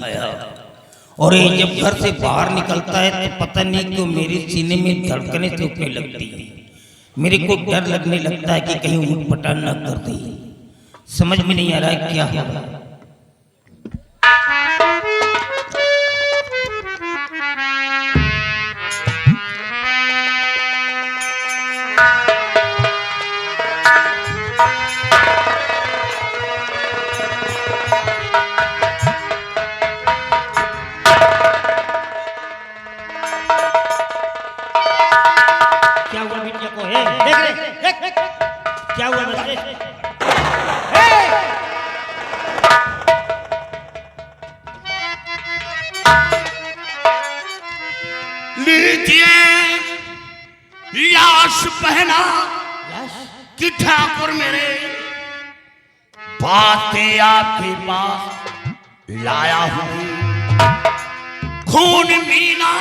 दिखाया। और ये जब घर से बाहर निकलता है तो पता नहीं क्यों मेरे सीने में धड़कने चुभने लगती है। मेरे को डर लगने लगता है कि कहीं उठपटांग न कर दे। समझ में नहीं आ रहा है क्या होगा। क्या हुआ बच्चे? लीजिए लाश पहना कि ठाकुर मेरे बातें आपके पास लाया हूं। खून मीना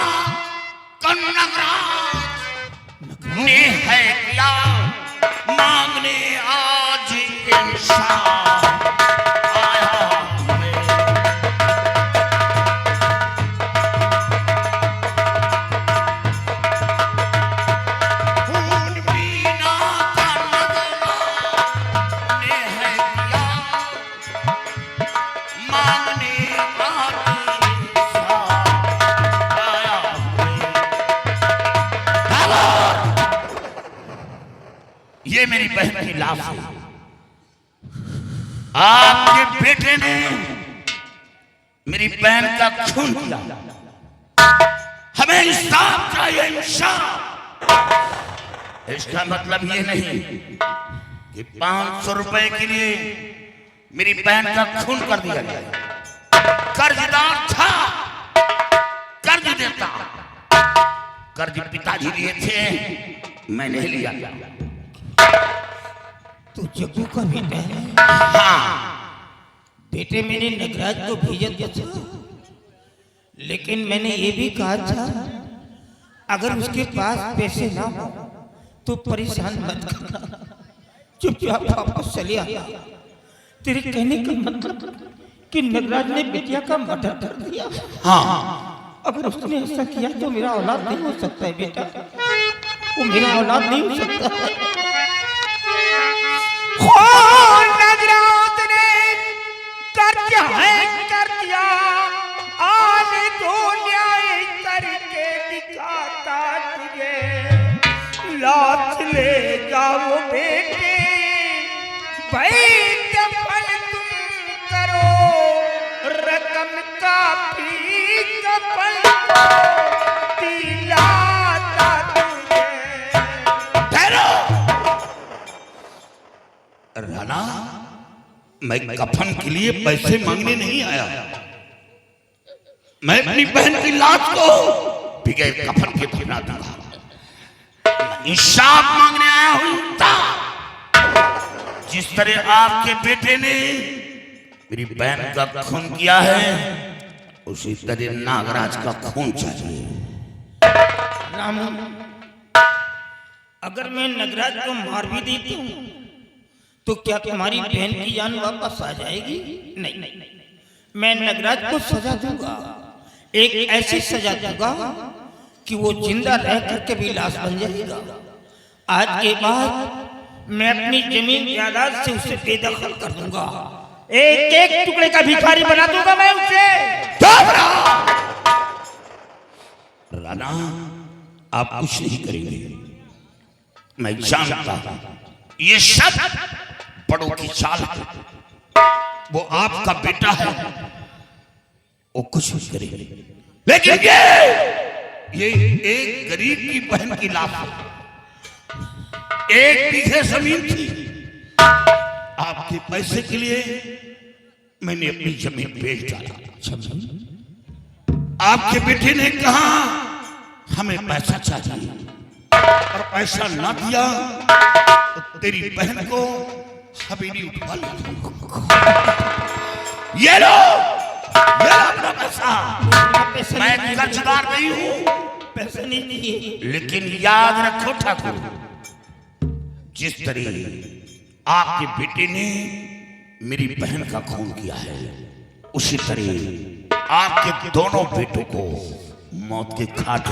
कन्नगराज ने है किया मांगने आज इंसान आया हमें। खून पीना का नगरा ने है किया मांगने आज इंसान आया हमें। ये मेरी बहन की लाश है। आपके बेटे ने मेरी बहन का खून किया। हमें इंसाफ चाहिए, इंसाफ। इसका मतलब ये नहीं कि 500 रुपए के लिए मेरी बहन का खून कर दिया जाए। कर्जदार था, कर्ज देता। कर्ज पिताजी लिए थे, मैं नहीं लिया। तू जग्गू का बेटा है? हाँ। बेटे मैंने नगराज को भेजा था, लेकिन मैंने ये भी कहा था अगर उसके पास पैसे ना हो तो परेशान मत करना, चुपचाप वापस चले आना। तेरे कहने का मतलब कि नगराज ने बिटिया का मर्डर कर दिया? हाँ। अगर उसने ऐसा किया तो मेरा औलाद नहीं हो सकता है बेटा, वो मेरा औलाद नहीं हो सकता है। नगराज ने कर दिया आज तो न्याय करके दिखाता तुझे। लाश ले जाओ बेटे, भाई दफन तुम करो, रकम काफी कफन दिलाता तुझे। राणा, मैं कफन के लिए पैसे मांगने नहीं आया। मैं अपनी बहन की लाश को बगैर कफन के दफना दूंगा। इंसाफ मांगने आया हूं। जिस तरह आपके बेटे ने मेरी बहन का खून किया है, उसी तरह नागराज का खून चाहिए। रामू, अगर मैं नगराज को मार भी देती हूँ तो क्या तुम्हारी बहन की जान वापस आ जाएगी? नहीं, मैं नगराज को सजा दूंगा, एक ऐसी सजा दूंगा कि वो जिंदा रह करके भी लाश बन जाएगा। आज के बाद मैं अपनी जमीन जायदाद से उसे बेदखल कर दूंगा, एक एक टुकड़े का भिखारी बना दूंगा मैं उसे। राणा, आप कुछ नहीं करेंगे, मैं जानता हूं। ये सब बड़ों की चाल है। वो आपका बेटा है, वो कुछ भी करेंगे, लेकिन ये एक गरीब की बहन की लाश है। 1 बीघे जमीन थी, आपके पैसे के लिए मैंने अपनी जमीन बेच डाला। आपके बेटे ने कहा हमें पैसा चाहिए, और पैसा ना दिया तो तेरी बहन को हवेली उठवा लूंगा। ये लो अपना पैसा। मैं कर्जदार नहीं हूं, पैसे नहीं दिए। लेकिन याद रखो ठाकुर, जिस तरह आपके बेटे ने मेरी बहन का खून किया है, उसी तरह आपके दोनों बेटों को मौत के घाट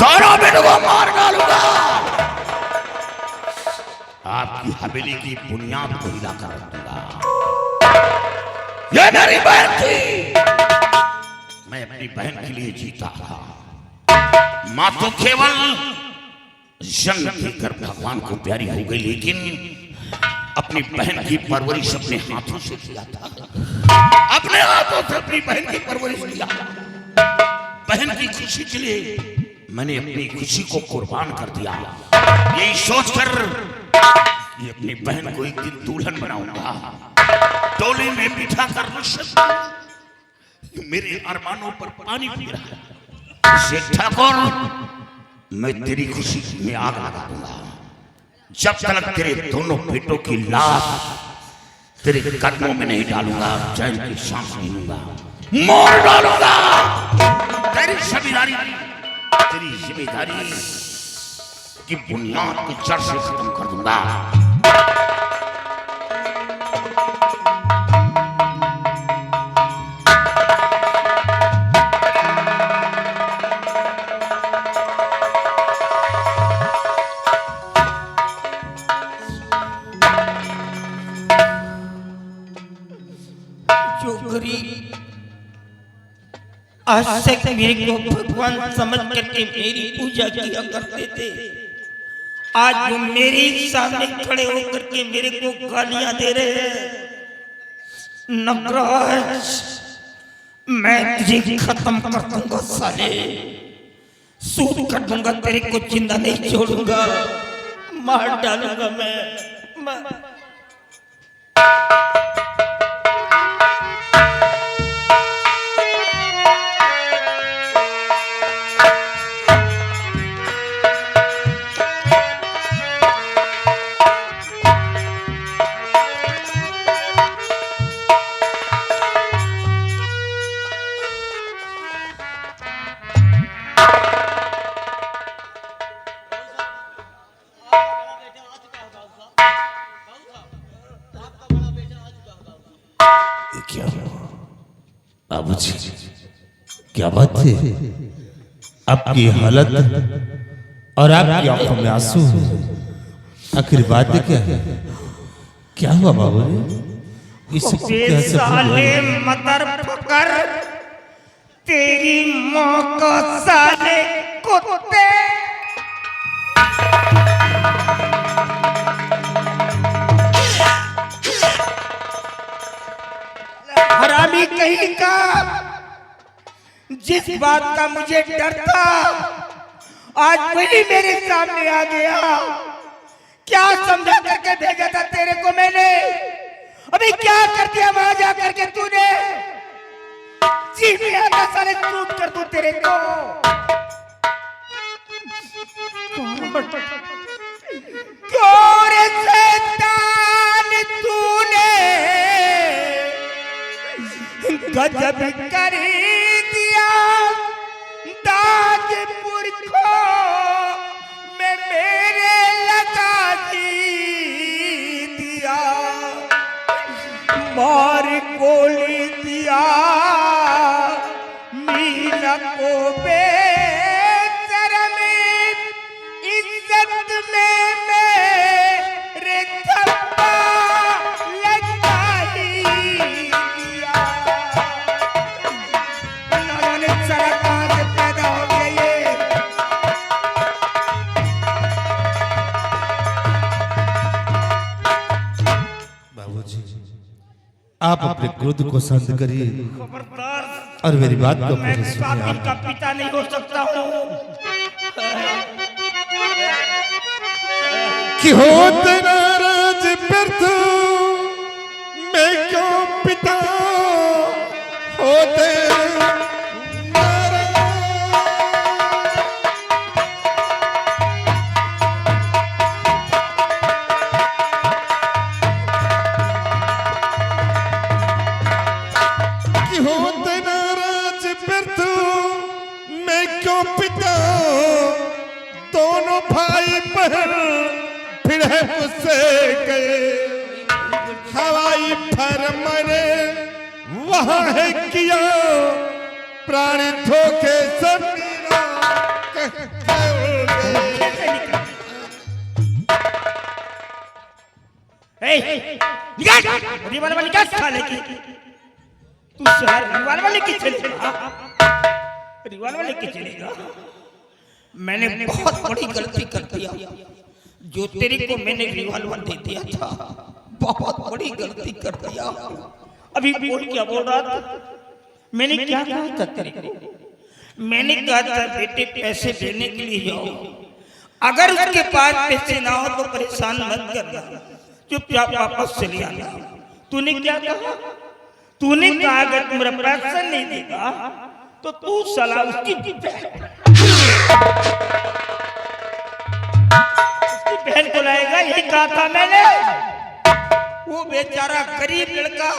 दोनों बेटों को मार डालूंगा। आपकी हवेली की बुनियाद को हिला कर रख दूंगा। ये मेरी बहन थी, मैं अपनी बहन के लिए जीता था। मां तो केवल जंग देकर भगवान को प्यारी हो गई, लेकिन अपनी बहन की परवरिश अपने हाथों से किया था। अपने हाथों से अपनी बहन की परवरिश किया। बहन की खुशी के लिए मैंने अपनी खुशी को कुर्बान कर दिया, यही सोचकर ये अपनी बहन को एक दिन दुल्हन बनाऊंगा, टोली में बिठा कर मेरे अरमानों पर पानी पी रहा है। शेख ठाकुर, मैं तेरी खुशी में आग लगा दूंगा जब तक तेरे दोनों बेटों की लाश तेरे कदमों में नहीं डालूंगा, चैन की सांस नहीं लूंगा, मार डालूंगा। तेरी जिम्मेदारी की बुनियाद को जड़ से खत्म कर दूंगा। आज से मेरे को भगवान समझ करके मेरी पूजा किया करते थे, आज वो मेरे सामने खड़े होकर के मेरे को गालियां दे रहे हैं। नगराज, मैं तुझे खत्म कर दूंगा साले, सूद कर दूंगा, तेरे को जिंदा नहीं छोड़ूंगा, मार डालूंगा मैं। बाबूजी, क्या बात है? आपकी हालत और आपकी आंखों में आंसू, आखिर बात क्या है? क्या हुआ बाबूजी? इसे साले मदर फकर, तेरी माँ का साले कुत्ते। हरामी कहीं का, जिस बात का मुझे डर था आज वही मेरे सामने आ गया। क्या समझा करके भेजा था तेरे को मैंने, अभी क्या कर दिया वहां जा करके तूने? जी में आकर सारे टूट कर दूं तेरे को। गोरे शैतान तूने गजब कर दिया, ताजपुर को मैं मेरे लगा दिया, मार गोली दिया मीना को बेशरम, इज्जत में मेरे धब्बा लगा दिया। पैदा हो गया ये। बाबूजी, आप अपने क्रोध को शांत करिए और मेरी बात को मैं कातिल का पिता नहीं हो सकता हूँ कि होते नाराज फिर तू मैं क्यों पिता होते दोनों भाई बहन फिर है उससे गए, हवाई फर मरे वहां है किया प्राण धोखे सब मेरा रिवाल्वर निकाल साले की। तू शहर रिवाल्वर लेके चलेगा, रिवाल्वर लेके चलेगा। मैंने बहुत बड़ी गलती कर दिया जो तेरे को मैंने रिवाल्वर दे दिया था, बहुत बड़ी गलती कर दिया। अभी बोल क्या बोल रहा था? मैंने क्या कहा था तेरे को? मैंने कहा था बेटे पैसे देने के लिए जाओ, अगर उसके पास पैसे ना हो तो परेशान मत करना, चुपचाप वापस चले आना। तूने क्या कहा? तूने कहा अगर तुम्हारा पैसा नहीं देगा तो तू साला उसकी बहन को लाएगा, यही कहा था मैंने। वो बेचारा गरीब लड़का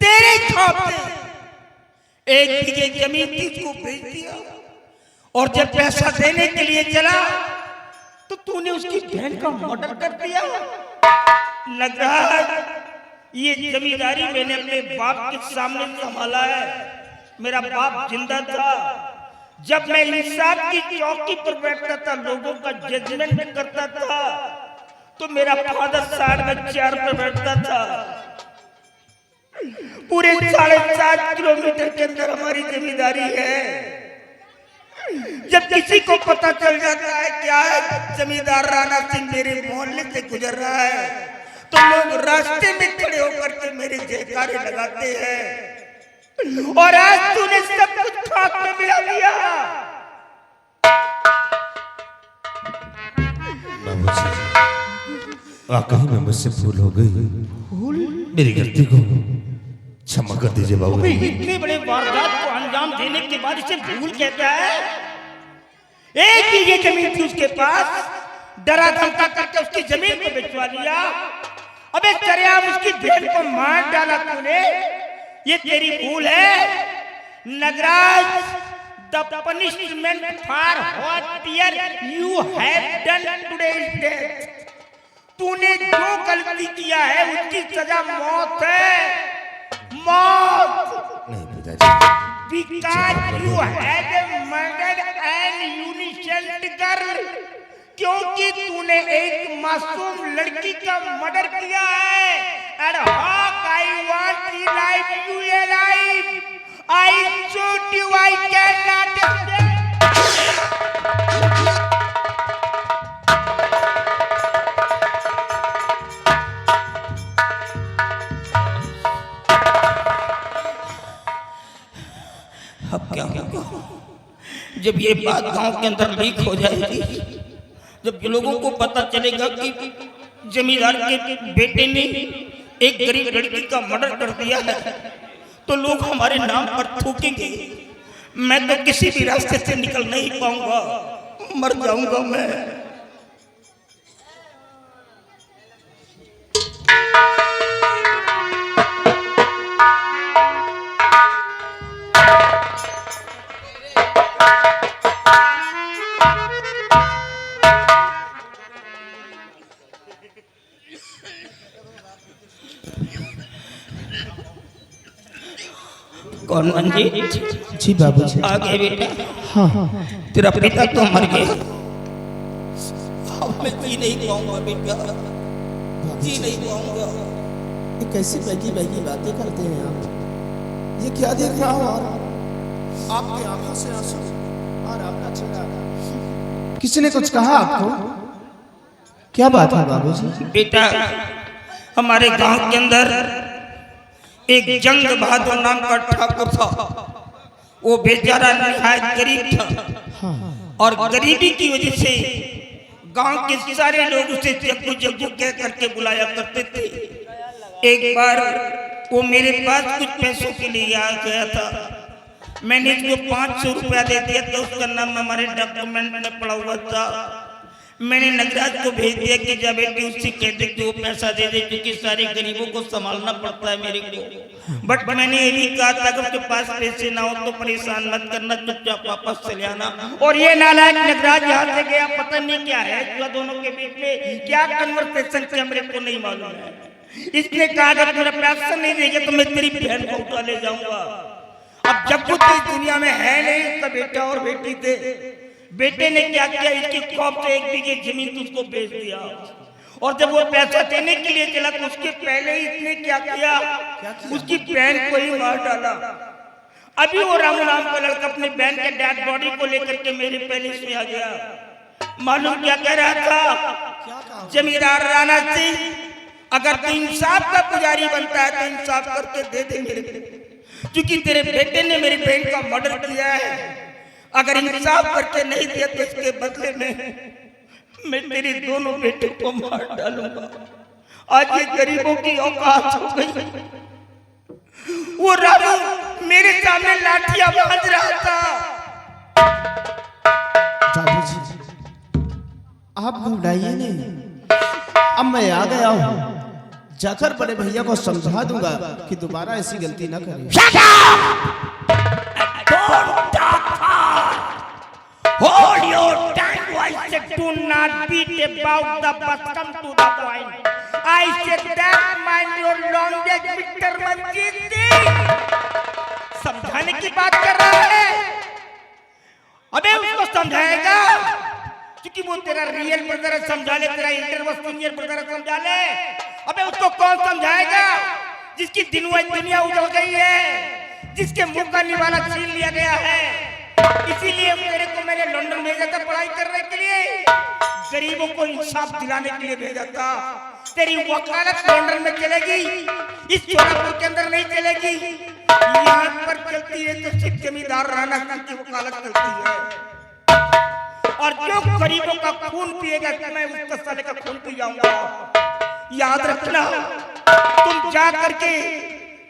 तेरे खौफ से 1 बीघे जमीन थी उसको बेच दिया, और जब पैसा देने के लिए चला तो तूने उसकी बहन का मर्डर कर दिया। लगा ये जमींदारी मैंने अपने बाप के सामने संभाला है। मेरा बाप जिंदा था जब मैं इंसाफ की चौकी पर बैठता था, लोगों का जजमेंट करता था, तो मेरा फादर साइड में चेयर पर बैठता था। पूरे 7.5 किलोमीटर के अंदर हमारी जमींदारी है। जब किसी को पता चल जाता है क्या है जमींदार राणा सिंह मेरे मोहल्ले से गुजर रहा है, तो लोग रास्ते में खड़े होकर के मेरे जयकारे लगाते हैं। और आज तूने सब कुछ खाक में मिला दिया। वाकई में मुझसे भूल हो गई, मेरी गलती को क्षमा कर दीजिए बाबू। इतने बड़े वारदात को अंजाम देने के बाद इसे भूल कहता है? 1 बीघे जमीन थी उसके पास, डरा धमका करके उसकी जमीन को बेचवा दिया। अबे चरियाम उसकी बहन को मार डाला तूने, ये तेरी भूल है। Nagraj, the punishment for what you have done today is death. तूने जो गलती किया है उसकी सजा मौत है, मौत। नहीं पिताजी, because you had murdered an innocent girl, क्योंकि तूने एक मासूम लड़की का मर्डर किया है। And how I want you life you alive, I shoot you, I can not. अब क्या होगा जब ये बात गांव के अंदर लीक हो जाएगी, जब लोगों को पता चलेगा कि जमींदार के बेटे ने एक गरीब लड़की का मर्डर कर दिया है, तो लोग हमारे नाम पर थूकेंगे। मैं तो किसी भी रास्ते से निकल नहीं पाऊंगा, मर जाऊंगा मैं। कौन मंजीत? जी बाबूजी। आ गए बेटा? हाँ। तेरा पिता तो मर गया, अब मैं जी नहीं पाऊंगा बेटा, जी नहीं पाऊंगा। ये कैसी बैगी बैगी बातें करते हैं आप? ये क्या देख रहा हूँ? और आपकी आंखों से आंसू और आपका चेहरा। किसी ने कुछ कहा आपको? क्या बात है बाबूजी? बेटा, हमारे गांव के अंदर एक जंग बहादुर नाम का ठाकुर था। वो बेचारा निहायत गरीब था, और गरीबी की वजह से गांव के सारे लोग उसे जग्गू जग्गू कह करके बुलाया करते थे। एक बार वो मेरे पास कुछ पैसों के लिए आ गया था, मैंने इसको 500 रुपया दे दिया था, उसका नाम हमारे डॉक्यूमेंट में पड़ा हुआ था। मैंने नगराज को भेज दिया कि जब बेटी उससे कहते कि वो पैसा दे दे, क्योंकि सारे गरीबों को संभालना पड़ता है मेरे को। बट मैंने ये भी कहा था अगर उसके पास पैसे ना हो तो परेशान मत करना, चुपचाप वापस चले आना। और ये नालायक नगराज यहाँ से गया, पता नहीं क्या है जो दोनों के बीच में क्या कन्वर्सेशन किया मेरे को नहीं मालूम है। इसने कहा अगर मेरा पैसा नहीं देगा तो मैं तेरी बहन को उठा ले जाऊंगा। अब जब वो इस दुनिया में है नहीं, उसका बेटा और बेटी थे। बेटे ने क्या किया, इसकी खौफ से 1 बीघे जमीन उसको बेच दिया। और जब वो पैसा देने के लिए चला तो उसके पहले ही इसने क्या किया, उसकी बहन को ही मार डाला। अभी वो रामू नाम का लड़का अपनी बहन के डेड बॉडी को लेकर के मेरे पैलेस में आ गया। मालूम क्या कह रहा था, जमींदार राणा सिंह, अगर तू इंसाफ का पुजारी बनता है तो इंसाफ करके दे दे मेरे को, क्योंकि तेरे बेटे ने मेरी बहन का मर्डर किया है। अगर इंसाफ करके नहीं दिया तो इसके बदले में मैं तेरे दोनों बेटों को मार डालूंगा। आज ये गरीबों की औकात हो गई। वो रामू मेरे सामने लाठियां बांध रहा था। बाबूजी, आप घबराइए नहीं, अब मैं आ गया हूँ। जाकर बड़े भैया को समझा दूंगा कि दोबारा ऐसी गलती न करें। Hold your tongue, I said do not beat about the bus, come to the point. I said that mind your language, Mr. Manjeet Singh. समझाने की बात कर रहा है, अबे उसको समझाएगा, क्योंकि वो तेरा रियल ब्रदर समझा ले, तेरा इंटरवस्टिंग ब्रदर समझा ले। अबे उसको कौन समझाएगा जिसकी दुनिया उजड़ गई है, जिसके मुंह का निवाला छीन लिया गया है। इसीलिए मेरे को मैंने लंदन भेजा था पढ़ाई करने के लिए, गरीबों को इंसाफ दिलाने के लिए भेजा था। तेरी वकालत लंदन में चलेगी, इस चोरापुर के अंदर नहीं चलेगी। यहाँ पर चलती है तो सिर्फ जमींदार राणा की वकालत चलती है। और जो गरीबों का खून पिएगा मैं उसका साले का खून पी जाऊंगा। याद रखना, तुम जा करके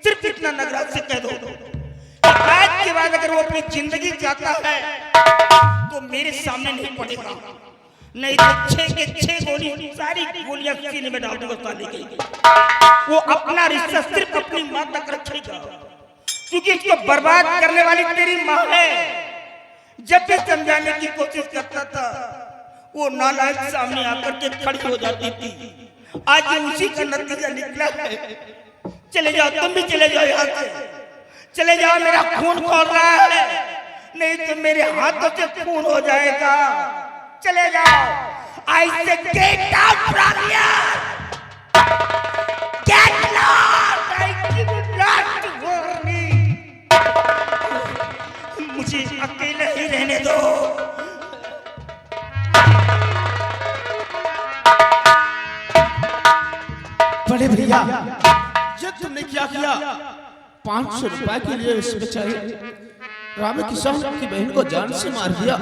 सिर्फ इतना नगराज से कह दो, आज के बाद अगर वो अपनी जिंदगी चाहता है तो मेरे सामने नहीं पड़ेगा, नहीं तो 6 के 6 गोली, सारी गोलियां सीने में डाल दूंगा साले की। वो अपना रिश्ता सिर्फ अपनी मां तक रखेगा, क्योंकि इसको बर्बाद करने वाली तेरी मां है। जब भी समझाने की कोशिश करता था वो नालायक सामने आकर के खड़ी हो जाती थी। आज उसी का नतीजा निकला है। चले जाओ, तुम भी चले जाओ यहाँ से, चले जाओ, मेरा खून खोल रहा है, नहीं तो मेरे हाथों से खून हो जाएगा। चले जाओ। I said get out from here. Get lost. I give you lost warning. मुझे अकेले ही रहने दो। बड़े भैया, ये तुमने क्या किया? 500 रुपए के लिए इस बेचारे राम किसान की बहन को जान से मार दिया।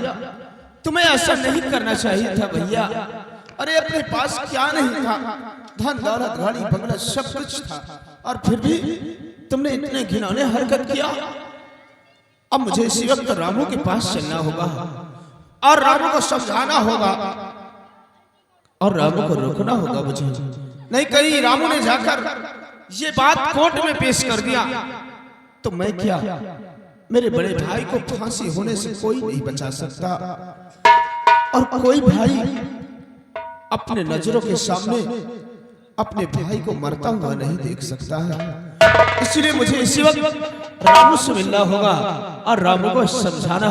तुम्हें ऐसा नहीं करना चाहिए था भैया। अरे अपने पास क्या नहीं था, धन दौलत गाड़ी बंगला सब कुछ था, और फिर भी तुमने इतने घिनौने हरकत किया। अब मुझे इसी वक्त रामू के पास चलना होगा और रामू को समझाना होगा और रामू को रोकना होगा मुझे। नहीं कहीं रामू ने जाकर ये बात कोर्ट में पेश कर दिया तो मैं क्या, मेरे बड़े भाई को फांसी होने से कोई नहीं बचा सकता, और कोई भाई अपने नजरों के सामने अपने भाई को मरता हुआ नहीं देख सकता है। इसलिए मुझे इसी वक्त रामू से मिलना होगा और रामू को समझाना।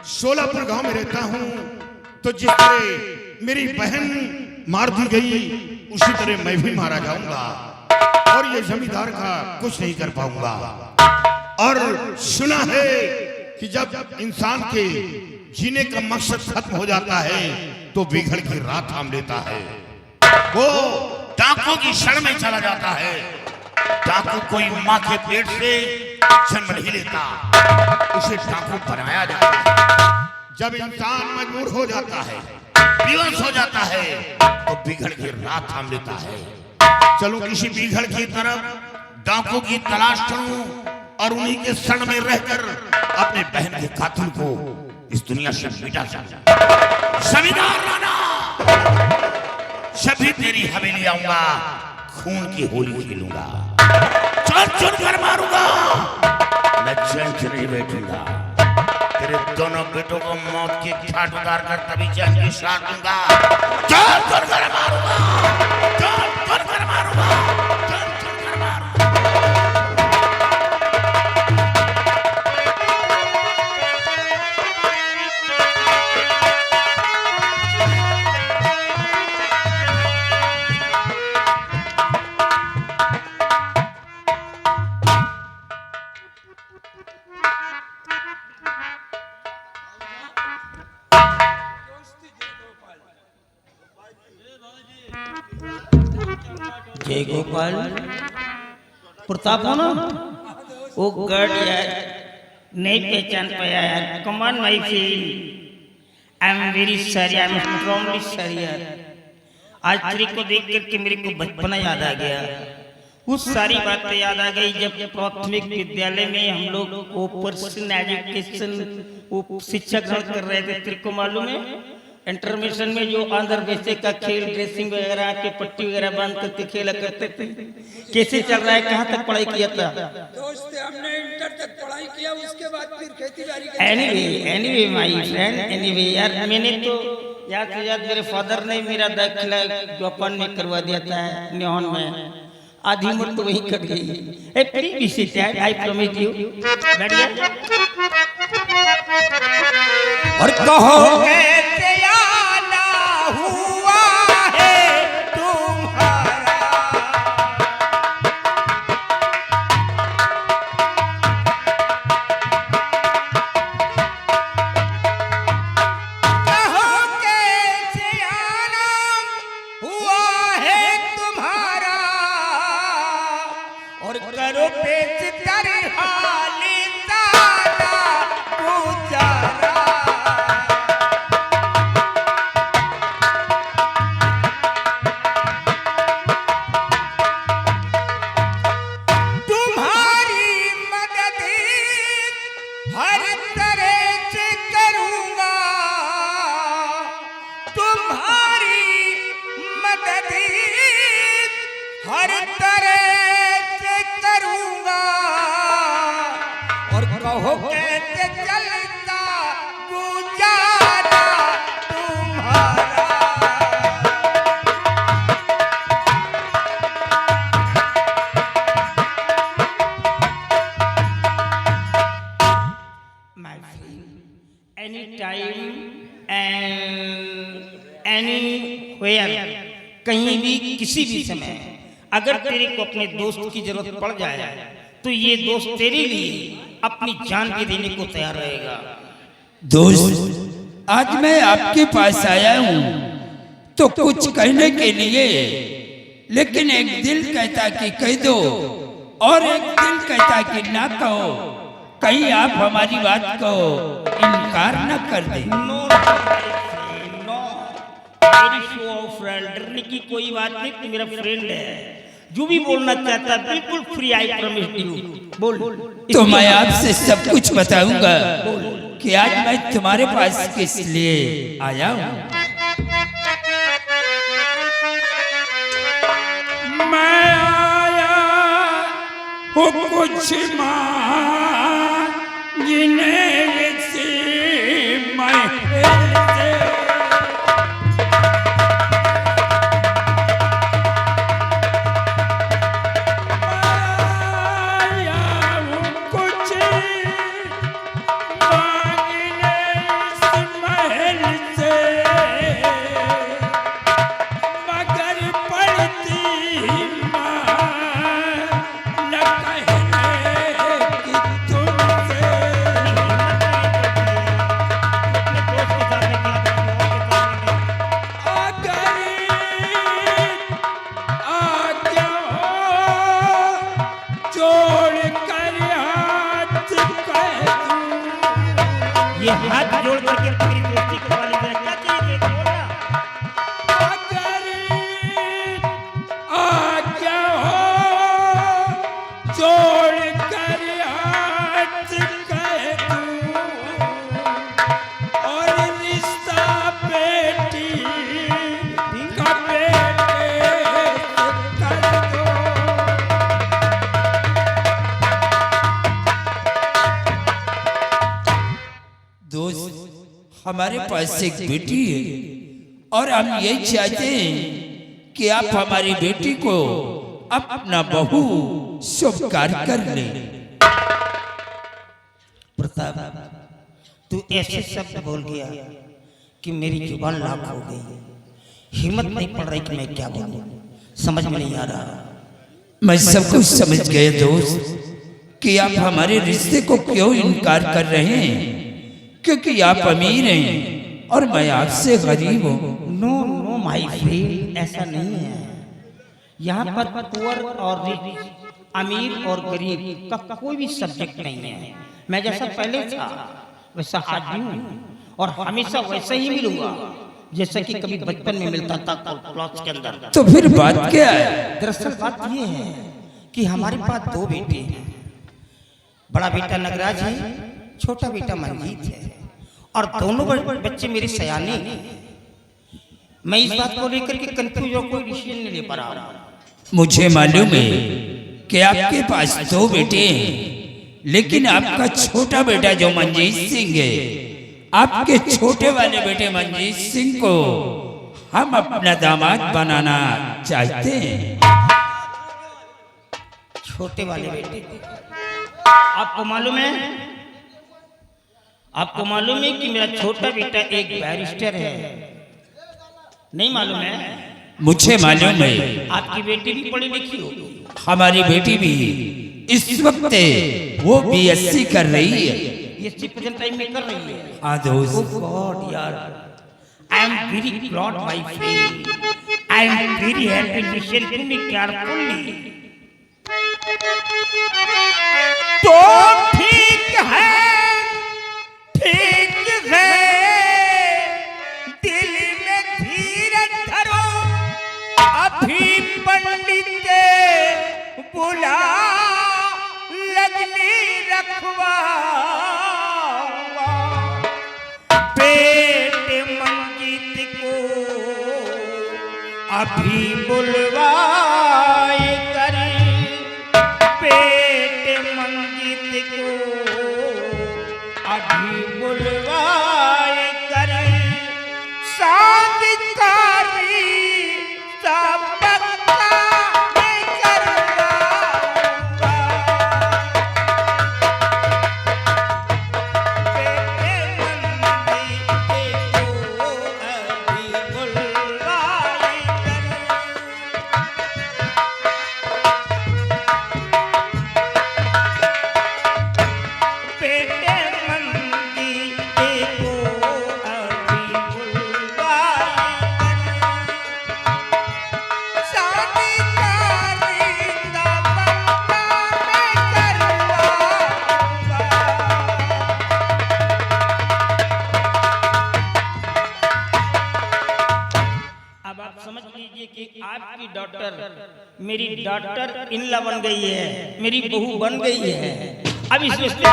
सोलापुर गांव में रहता हूं, तो जिस तरह मेरी बहन मार दी गई उसी तरह मैं भी मारा जाऊंगा, और ये जमींदार का कुछ नहीं कर पाऊंगा। और सुना है कि जब इंसान के जीने का मकसद खत्म हो जाता है तो बिगड़ की रात थाम लेता है, वो डाकू की शरण में चला जाता है। डाकू कोई माँ के पेट से जन्म नहीं लेता, उसे डाकू बनाया जाता है। जब इंसान मजबूर हो जाता है, बेहोश हो जाता है, तो बिगड़ की रात थाम लेता है। चलो किसी बिगड़ की तरफ डाकू की तलाश करूं, और उन्हीं के शरण में रहकर अपने बहन के कातिल को इस दुनिया से मिटा सकता। जमींदार राणा, जब भी तेरी हवेली आऊंगा खून की होली खेलूंगा, चुन चुन कर मारूंगा, मैं चैन से नहीं बैठूंगा। तेरे दोनों बेटों को मौत की घाट उतार कर तभी चैन की सांस दूंगा। चुन चुन कर मारूंगा, चुन चुन कर मारूंगा, चुन चुन कर मारूंगा। जय गोपाल प्रताप हो ना? ओ गॉड यार, नहीं पहचान पाया यार। Come on my feel, I am very sorry, I am strongly sorry यार। आज तेरे को देख करके मेरे को बचपना याद आ गया। उस सारी बातें याद आ गई जब प्राथमिक विद्यालय में हम लोग पर्सनल एजुकेशन शिक्षा ग्रहण कर रहे थे। तेरे को मालूम है इंटरमिशन में जो आंध्र वैसे का खेल, ड्रेसिंग वगैरह के पट्टी वगैरह बांध करके खेला करते थे। कैसे चल रहा है, कहाँ तक पढ़ाई किया था? दोस्त हमने इंटर तक पढ़ाई किया, उसके बाद फिर खेती बाड़ी। एनीवे माय फ्रेंड, एनीवे यार, मैंने तो याद से याद मेरे फादर ने मेरा दाखिला जापान में करवा दिया था, निहोन में। आधी उम्र तो वही कट गई। A please be seated, I promise you. बैठिए और कहो कैसे आना हुआ है तुम्हारा, कहो कैसे आना हुआ है तुम्हारा, और करो पेच कर हाल सारा गुजारा। तुम्हारी मदद हर तरह से करूंगा, तुम्हारी मदद हर तरह से करूंगा, और कहो कैसे चलता गुजारा तुम्हारा। My friend, any time and anywhere, कहीं भी किसी भी समय अगर तेरे को अपने दोस्त की जरूरत पड़ जाए तो ये दोस्त तेरे लिए अपनी जान भी देने को तैयार रहेगा। दोस्त, आज मैं आपके पास आया हूँ तो कुछ कहने के लिए, लेकिन एक दिल कहता कि कह दो और एक दिल कहता कि ना कहो। कहीं आप हमारी बात को इनकार न कर दे। नो नो, मेरी शो फ्रेंड, डरने की कोई बात नहीं, तू मेरा फ्रेंड है। जो भी बोलना चाहता है बिल्कुल फ्री, आई प्रॉमिस यू। बोल। तो मैं आपसे सब कुछ बताऊंगा कि आज मैं तुम्हारे पास किस लिए आया हूँ। मैं आया हूँ कुछ मांगने से, मैं हमारे पास एक बेटी है और हम यही चाहते हैं कि आप हमारी बेटी को अपना बहू स्वीकार कर ले। प्रताप, तू ऐसे शब्द बोल गया कि मेरी जुबान लाख हो गई। हिम्मत नहीं पड़ रही कि मैं क्या बोलूं, समझ में नहीं आ रहा। मैं सब कुछ समझ गया दोस्त कि आप हमारे रिश्ते को क्यों इनकार कर रहे हैं, क्योंकि आप अमीर हैं और मैं आपसे गरीब हूँ। नो नो माय फ्रेंड, ऐसा नहीं है। यहाँ पर पुअर और रिच, अमीर और गरीब का कोई भी सब्जेक्ट नहीं है। मैं जैसा पहले था वैसा आज भी हूँ और हमेशा वैसे ही मिलूंगा जैसा कि कभी बचपन में मिलता था क्लास के अंदर। तो फिर बात क्या है? दरअसल बात ये है कि हमारे पास दो बेटे हैं। बड़ा बेटा नगराज है, छोटा बेटा मंजीत है और दोनों बच्चे मेरे सयाने हैं। मैं इस बात को लेकर के कंफ्यूज और कोई डिसीजन नहीं ले पा रहा। मुझे मालूम है कि आपके पास दो बेटे हैं, लेकिन आपका छोटा बेटा जो मंजीत सिंह है, आपके छोटे वाले बेटे मंजीत सिंह को हम अपना दामाद बनाना चाहते हैं। छोटे वाले बेटे, आपको मालूम है, आपको मालूम है कि मेरा छोटा बेटा एक बैरिस्टर है? नहीं मालूम है? मुझे मालूम है। आपकी बेटी भी पढ़ी लिखी होगी। हमारी बेटी भी इस वक्त वो बीएससी कर रही है। ये प्रेजेंट टाइम में कर रही है। हाँ दोस्त, Oh God, यार, I am very proud my friend. I am very happy. Listen to me carefully. तो ठीक है, दिल में धीरज धरो, अभी पंडित बुला लगनी रखवा, पेट मंजीत को अभी बुलवाए कर, पेट मंजीत को अभी बुलवाए कर, साधिकारी सबका मैं करवाऊंगा, पेट मंजीत को अभी बुलवाए कर। बेटे मंजीत को अभी बुलवाए कर, शादी कारी का बंदा मैं करवाऊंगा। अब आप समझ लीजिए कि आपकी डॉक्टर मेरी डॉक्टर इनला बन गई है, मेरी बहू बन गई है। अब इस रिश्ते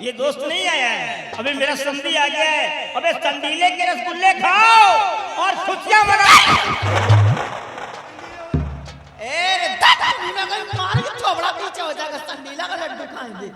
ये दोस्त नहीं आया है, अबे मेरा संधी आ गया है। अबे संडीले के रसगुल्ले खाओ और खुशियां मनाओ। ए दादा, मार के थोबड़ा पीछे हो जाएगा, संडीला का लड्डू खाएंगे।